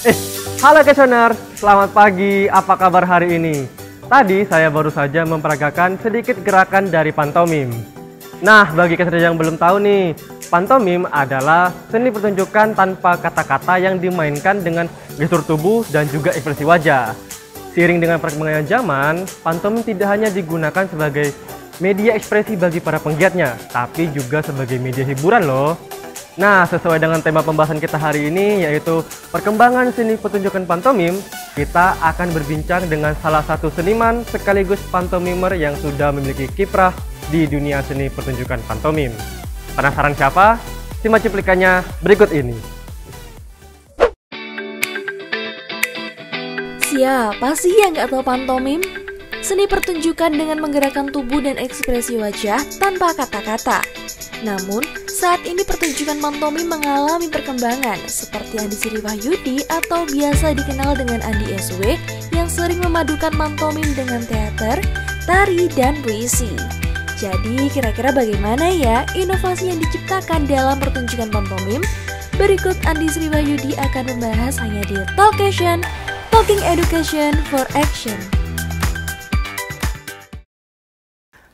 Eh, halo questioner, selamat pagi. Apa kabar hari ini? Tadi saya baru saja memperagakan sedikit gerakan dari pantomim. Nah, bagi questioner yang belum tahu nih, pantomim adalah seni pertunjukan tanpa kata-kata yang dimainkan dengan gestur tubuh dan juga ekspresi wajah. Seiring dengan perkembangan zaman, pantomim tidak hanya digunakan sebagai media ekspresi bagi para penggiatnya, tapi juga sebagai media hiburan loh. Nah, sesuai dengan tema pembahasan kita hari ini, yaitu perkembangan seni pertunjukan pantomim, kita akan berbincang dengan salah satu seniman sekaligus pantomimer yang sudah memiliki kiprah di dunia seni pertunjukan pantomim. Penasaran siapa? Simak cuplikannya berikut ini. Siapa sih yang nggak tahu pantomim? Seni pertunjukan dengan menggerakkan tubuh dan ekspresi wajah tanpa kata-kata. Namun, saat ini pertunjukan pantomim mengalami perkembangan seperti Andi Sri Wahyudi atau biasa dikenal dengan Andi SW yang sering memadukan pantomim dengan teater, tari, dan puisi. Jadi, kira-kira bagaimana ya inovasi yang diciptakan dalam pertunjukan pantomim? Berikut Andi Sri Wahyudi akan membahas hanya di Talkation, Talking Education for Action.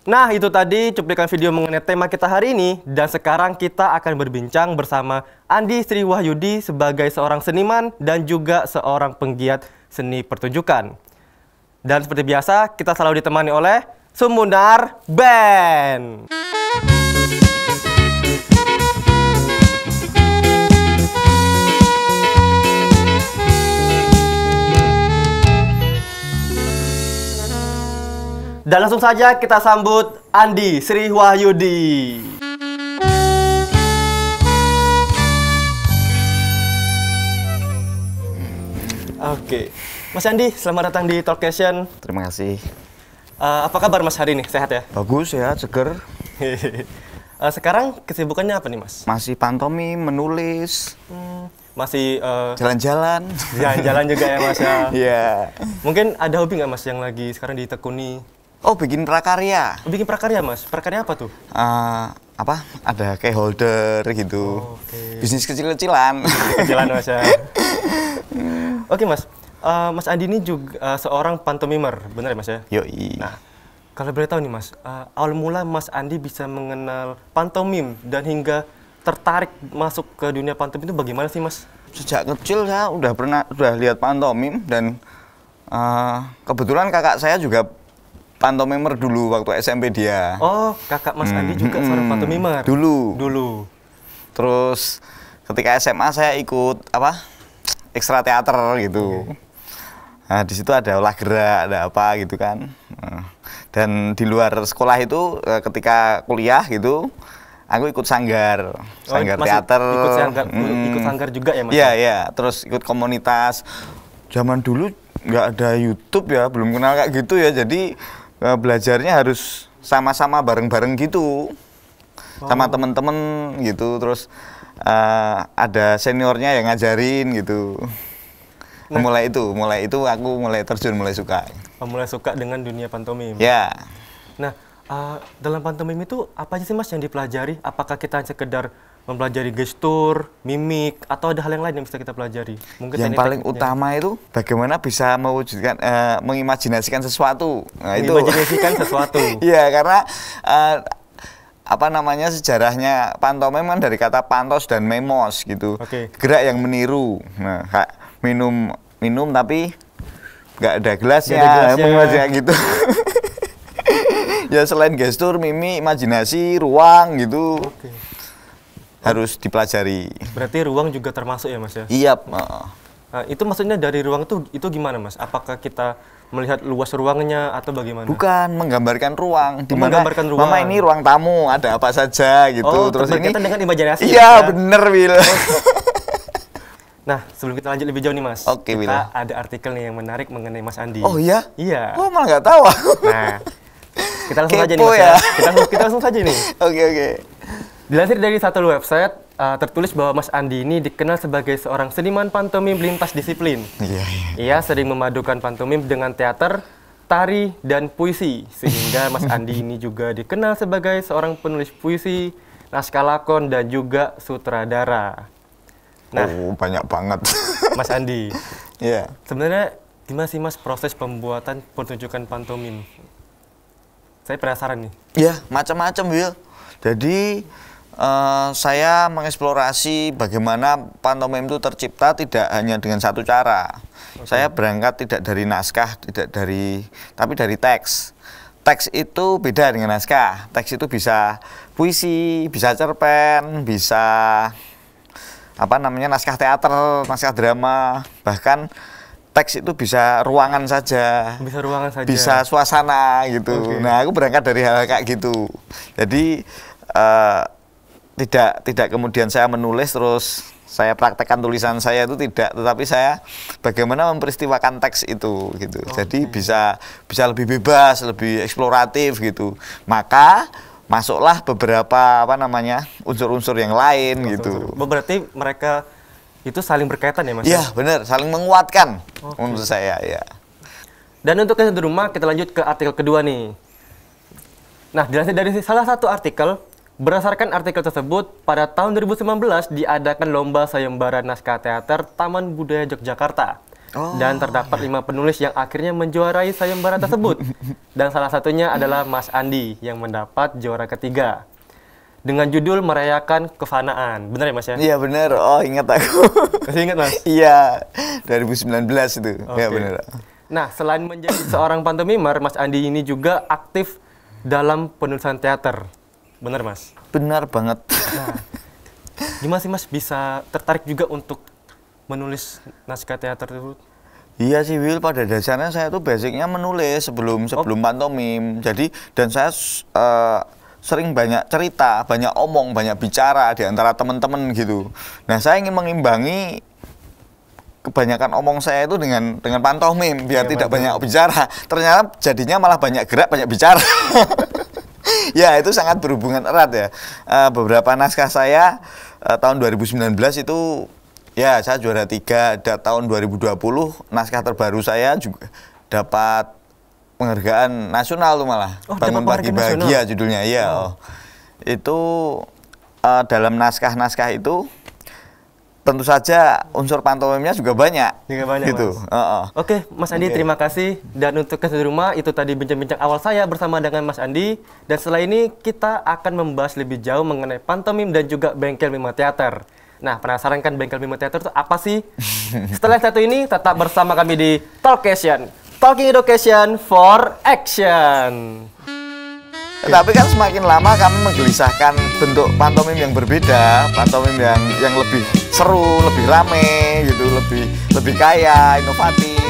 Nah, itu tadi cuplikan video mengenai tema kita hari ini, dan sekarang kita akan berbincang bersama Andi Sri Wahyudi sebagai seorang seniman dan juga seorang penggiat seni pertunjukan. Dan seperti biasa, kita selalu ditemani oleh Sumunar Band. Dan langsung saja kita sambut Andi Sri Wahyudi. Oke, Mas Andi, selamat datang di Talkation. Terima kasih. Apa kabar Mas hari ini? Sehat ya? Bagus ya, seger. Sekarang kesibukannya apa nih Mas? Masih pantomim, menulis, Masih jalan-jalan. jalan-jalan juga ya Mas ya? Iya. Mungkin ada hobi nggak Mas yang lagi sekarang ditekuni? Oh, bikin prakarya. Bikin prakarya Mas? Prakarya apa tuh? Apa? Ada kayak holder gitu. Oke. Bisnis kecil-kecilan. Kecilan Mas ya. Oke Mas, Mas Andi ini juga seorang pantomimer, benar ya Mas ya? Yoi. Nah, kalau boleh tahu nih Mas, awal mula Mas Andi bisa mengenal pantomim dan hingga tertarik masuk ke dunia pantomim itu bagaimana sih Mas? Sejak kecil saya udah lihat pantomim dan kebetulan kakak saya juga pantomimer dulu waktu SMP dia. Oh, kakak Mas Andi juga seorang pantomimer? Dulu. Terus ketika SMA saya ikut ekstra teater gitu. Nah, di situ ada olah gerak, ada apa gitu kan. Dan di luar sekolah itu ketika kuliah gitu, aku ikut sanggar teater. Ikut sanggar juga ya Mas? Iya. Terus ikut komunitas. Zaman dulu nggak ada YouTube ya, belum kenal kayak gitu ya. Jadi belajarnya harus sama-sama bareng-bareng gitu. Sama temen-temen gitu. Terus ada seniornya yang ngajarin gitu. Nah, mulai itu aku mulai terjun, mulai suka. Mulai suka dengan dunia pantomim. Ya. Nah, dalam pantomim itu apa aja sih Mas yang dipelajari? Apakah kita sekedar mempelajari gestur, mimik, atau ada hal yang lain yang bisa kita pelajari? Mungkin yang paling utama itu bagaimana bisa mewujudkan, mengimajinasikan sesuatu. Nah, mengimajinasikan sesuatu. Iya, karena sejarahnya pantomim kan dari kata pantos dan memos gitu. Gerak yang meniru. Nah, minum tapi nggak ada gelasnya, kayak gitu. Ya selain gestur, mimik, imajinasi, ruang gitu. Harus dipelajari. Berarti ruang juga termasuk ya Mas ya? Iya. Nah, itu maksudnya dari ruang itu gimana Mas? Apakah kita melihat luas ruangnya atau bagaimana? Bukan, menggambarkan ruang. Menggambarkan ruang. Mama ini ruang tamu, ada apa saja gitu. Oh, terus ini dengan imajinasi. Iya, ya? Bener, Wil. Nah, sebelum kita lanjut lebih jauh nih Mas. Oke, kita ada artikel nih yang menarik mengenai Mas Andi. Oh iya? Iya. Oh, malah nggak tahu aku. Nah, kita langsung saja nih Mas ya. Kita langsung saja nih. Oke. Dilansir dari satu website, tertulis bahwa Mas Andi ini dikenal sebagai seorang seniman pantomim lintas disiplin. Iya. Ia sering memadukan pantomim dengan teater, tari, dan puisi. Sehingga Mas Andi ini juga dikenal sebagai seorang penulis puisi, naskah lakon, dan juga sutradara. Nah, banyak banget. Mas Andi, Iya. sebenarnya gimana sih Mas proses pembuatan pertunjukan pantomim? Saya penasaran nih. Ya, macam-macam, Will. Jadi saya mengeksplorasi bagaimana pantomim itu tercipta tidak hanya dengan satu cara. Saya berangkat tidak dari naskah, tapi dari teks. Teks itu beda dengan naskah. Teks itu bisa puisi, bisa cerpen, bisa naskah teater, naskah drama, bahkan teks itu bisa ruangan saja. Bisa ruangan saja. Bisa suasana gitu. Nah, aku berangkat dari hal kayak gitu. Jadi tidak kemudian saya menulis terus saya praktekkan tulisan saya itu tidak, tetapi saya bagaimana memperistiwakan teks itu gitu. Jadi bisa lebih bebas, lebih eksploratif gitu. Maka masuklah beberapa unsur-unsur yang lain gitu. Berarti mereka itu saling berkaitan ya Mas? Iya benar, saling menguatkan menurut saya ya. Dan untuk yang di rumah kita lanjut ke artikel kedua nih. Nah, dilansir dari salah satu artikel, berdasarkan artikel tersebut, pada tahun 2019 diadakan lomba sayembara naskah teater Taman Budaya Yogyakarta. Dan terdapat 5 penulis yang akhirnya menjuarai sayembara tersebut. Dan salah satunya adalah Mas Andi yang mendapat juara ketiga. Dengan judul Merayakan Kefanaan. Benar ya Mas ya? Iya benar. Oh, ingat aku. Masih ingat Mas? Iya, 2019 itu. Ya benar. Nah, selain menjadi seorang pantomimer, Mas Andi ini juga aktif dalam penulisan teater. Benar Mas? Benar banget. Nah, gimana sih Mas bisa tertarik juga untuk menulis naskah teater tersebut? Iya sih Will, pada dasarnya saya tuh basicnya menulis sebelum pantomim. Jadi dan saya sering banyak cerita, banyak omong, banyak bicara di antara teman-teman gitu. Nah, saya ingin mengimbangi kebanyakan omong saya itu dengan pantomim biar tidak banyak bicara. Ternyata jadinya malah banyak gerak, banyak bicara. Ya, itu sangat berhubungan erat ya. Beberapa naskah saya tahun 2019 itu ya saya juara 3. Tahun 2020 naskah terbaru saya juga dapat penghargaan nasional tuh malah. Bangun Pagi Bahagia judulnya ya. Itu dalam naskah-naskah itu tentu saja unsur pantomimnya juga banyak. Gitu. Mas. Oke, Mas Andi terima kasih. Dan untuk kesan rumah itu tadi bincang-bincang awal saya bersama dengan Mas Andi. Dan setelah ini kita akan membahas lebih jauh mengenai pantomim dan juga bengkel mima teater. Nah, penasaran kan bengkel mima teater itu apa sih? Setelah satu ini tetap bersama kami di Talkation, Talking Education for Action. Tetapi kan semakin lama kami menggelisahkan bentuk pantomim yang berbeda, pantomim yang lebih seru, lebih rame gitu, lebih kaya, inovatif.